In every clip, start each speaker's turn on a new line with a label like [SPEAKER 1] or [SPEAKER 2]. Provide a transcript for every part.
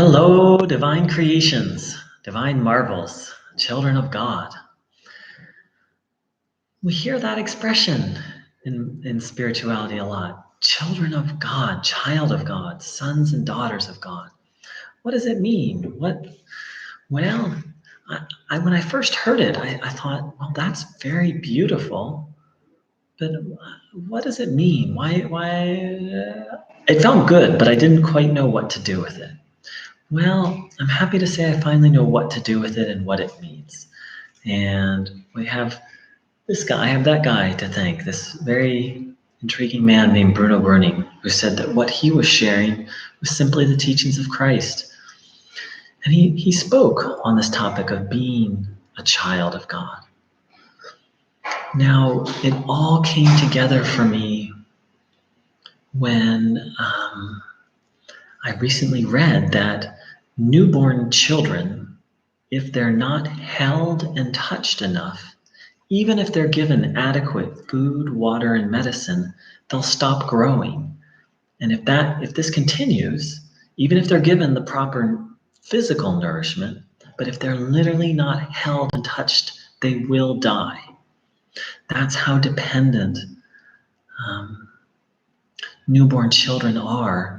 [SPEAKER 1] Hello, divine creations, divine marvels, children of God. We hear that expression in spirituality a lot. Children of God, child of God, sons and daughters of God. What does it mean? Well, when I first heard it, I thought, well, that's very beautiful, but what does it mean? It felt good, but I didn't quite know what to do with it. Well, I'm happy to say I finally know what to do with it and what it means. And we have this guy, I have that guy to thank, this very intriguing man named Bruno Groening, who said that what he was sharing was simply the teachings of Christ. And he spoke on this topic of being a child of God. Now, it all came together for me when I recently read that newborn children, if they're not held and touched enough, even if they're given adequate food, water, and medicine, they'll stop growing. And if this continues, even if they're given the proper physical nourishment, but if they're literally not held and touched, they will die. That's how dependent newborn children are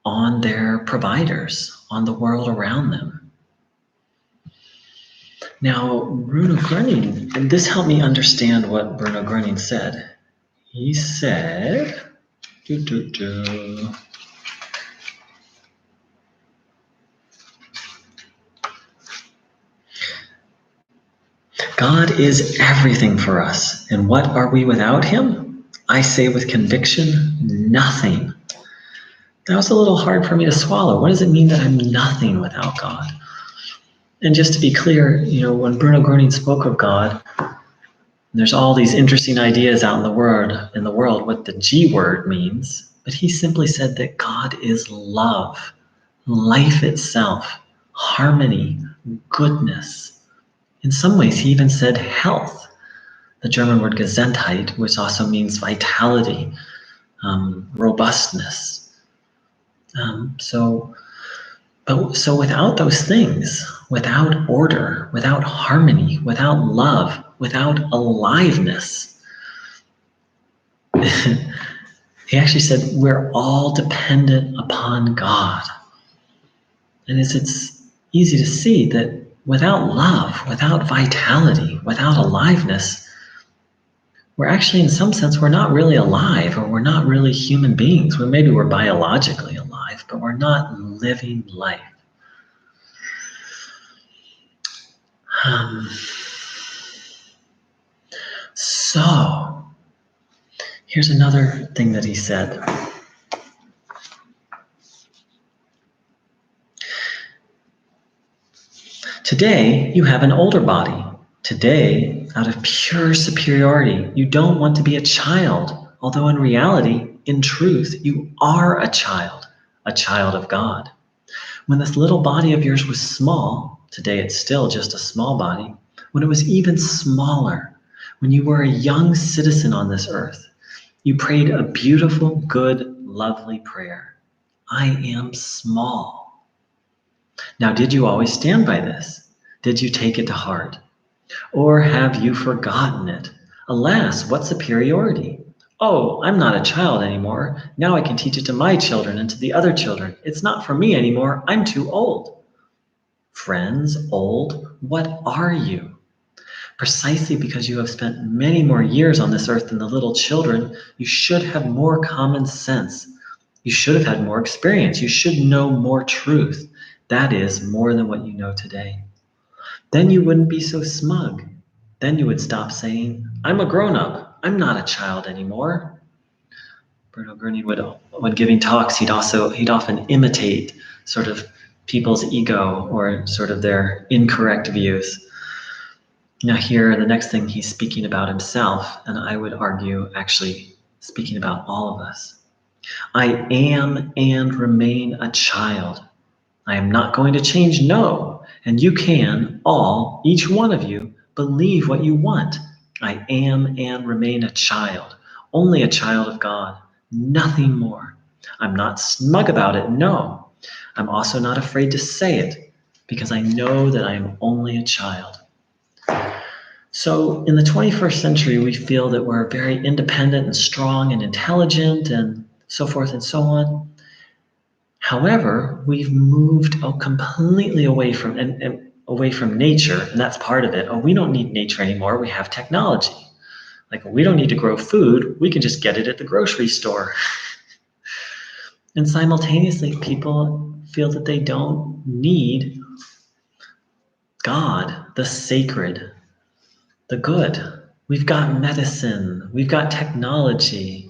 [SPEAKER 1] on their providers, on the world around them. Now, Bruno Groening, and this helped me understand what Bruno Groening said. He said, God is everything for us, and what are we without Him? I say with conviction, nothing. That was a little hard for me to swallow. What does it mean that I'm nothing without God? And just to be clear, when Bruno Groening spoke of God, there's all these interesting ideas out in the world what the G word means, but he simply said that God is love, life itself, harmony, goodness. In some ways, he even said health, the German word Gesundheit, which also means vitality, robustness. So without those things, without order, without harmony, without love, without aliveness, he actually said we're all dependent upon God. And it's easy to see that without love, without vitality, without aliveness, we're actually, in some sense, we're not really alive, or we're not really human beings. Maybe we're biologically alive, but we're not living life. So, here's another thing that he said. Today, you have an older body. Today, out of pure superiority, you don't want to be a child, although in reality, in truth, you are a child of God. When this little body of yours was small, today it's still just a small body, when it was even smaller, when you were a young citizen on this earth, you prayed a beautiful, good, lovely prayer. I am small. Now, did you always stand by this? Did you take it to heart? Or have you forgotten it? Alas, what superiority? Oh, I'm not a child anymore. Now I can teach it to my children and to the other children. It's not for me anymore. I'm too old. Friends, old, what are you? Precisely because you have spent many more years on this earth than the little children, you should have more common sense. You should have had more experience. You should know more truth. That is, more than what you know today. Then you wouldn't be so smug. Then you would stop saying, I'm a grown-up. I'm not a child anymore. Bruno Groening when giving talks, he'd often imitate sort of people's ego or sort of their incorrect views. Now here, the next thing, he's speaking about himself, and I would argue actually speaking about all of us. I am and remain a child. I am not going to change, no. And you can, each one of you, believe what you want. I am and remain a child, only a child of God, nothing more. I'm not smug about it, no. I'm also not afraid to say it because I know that I am only a child. So in the 21st century, we feel that we're very independent and strong and intelligent and so forth and so on. However, we've moved completely away from and away from nature, and that's part of it. Oh, we don't need nature anymore. We have technology. Like we don't need to grow food. We can just get it at the grocery store. And simultaneously, people feel that they don't need God, the sacred, the good. We've got medicine. We've got technology.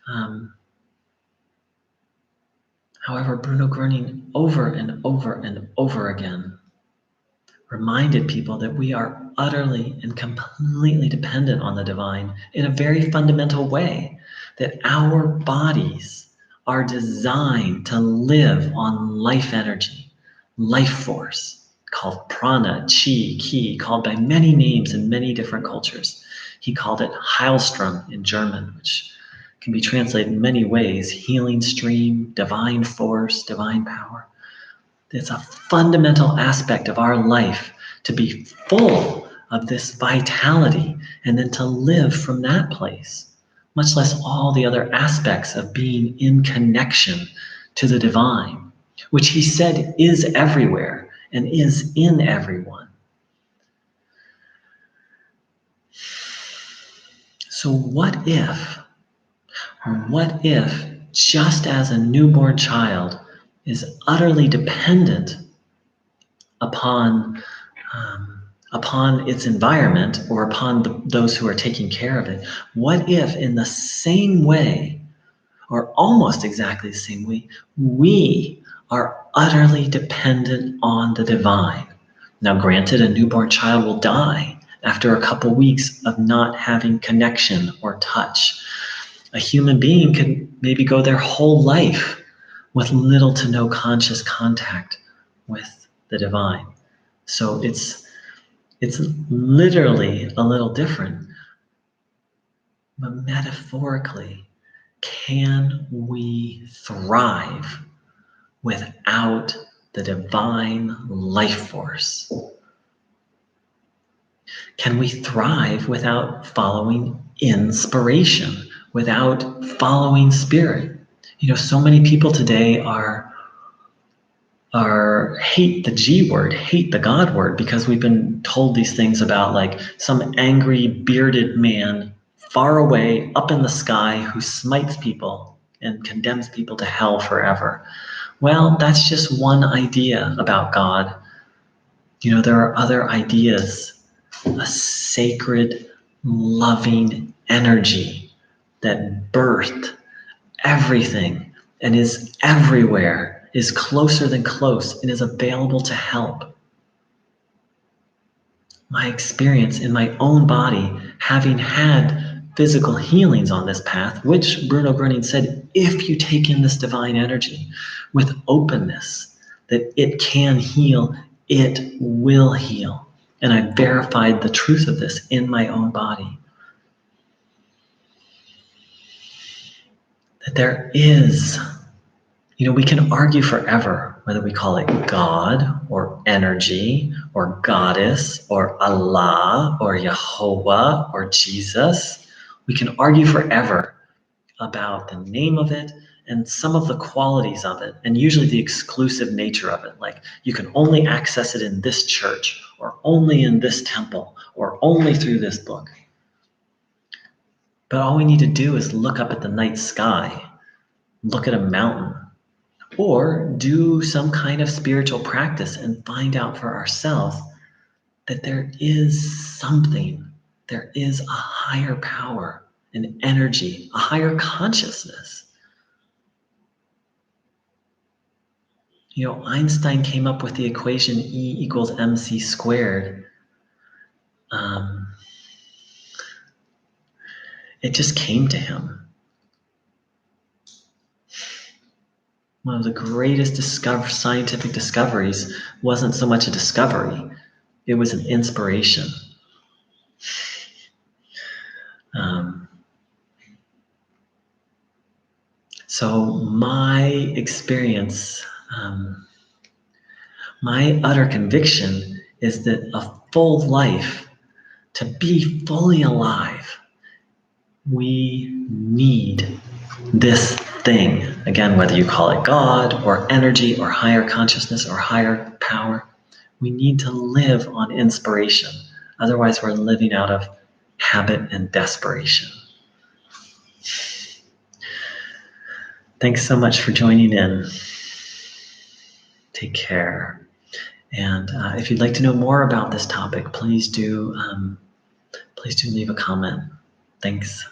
[SPEAKER 1] Um, However, Bruno Groening over and over and over again reminded people that we are utterly and completely dependent on the divine in a very fundamental way, that our bodies are designed to live on life energy, life force, called prana, chi, ki, called by many names in many different cultures. He called it Heilstrom in German, which can be translated in many ways: healing stream, divine force, divine power. It's a fundamental aspect of our life to be full of this vitality and then to live from that place, much less all the other aspects of being in connection to the divine, which he said is everywhere and is in everyone. So what if just as a newborn child is utterly dependent upon upon its environment or upon those who are taking care of it, what if in the same way, or almost exactly the same way, we are utterly dependent on the divine? Now, granted, a newborn child will die after a couple weeks of not having connection or touch. A human being could maybe go their whole life with little to no conscious contact with the divine. So it's literally a little different, but metaphorically, can we thrive without the divine life force? Can we thrive without following inspiration, without following spirit? So many people today are hate the G word, hate the God word, because we've been told these things about like some angry bearded man far away up in the sky who smites people and condemns people to hell forever. Well, that's just one idea about God. There are other ideas, a sacred, loving energy that birthed everything and is everywhere, is closer than close, and is available to help. My experience in my own body, having had physical healings on this path, which Bruno Groening said, if you take in this divine energy with openness, that it can heal, it will heal. And I verified the truth of this in my own body. That there is, we can argue forever whether we call it God or energy or goddess or Allah or Jehovah or Jesus. We can argue forever about the name of it and some of the qualities of it, and usually the exclusive nature of it. Like you can only access it in this church or only in this temple or only through this book. But all we need to do is look up at the night sky, look at a mountain, or do some kind of spiritual practice and find out for ourselves that there is something, there is a higher power, an energy, a higher consciousness. Einstein came up with the equation E equals mc squared. It just came to him. One of the greatest scientific discoveries wasn't so much a discovery, it was an inspiration. So my experience Um, my utter conviction is that a full life, to be fully alive, we need this thing. Again, whether you call it God or energy or higher consciousness or higher power, we need to live on inspiration. Otherwise, we're living out of habit and desperation. Thanks so much for joining in. Take care. And if you'd like to know more about this topic, please do leave a comment. Thanks.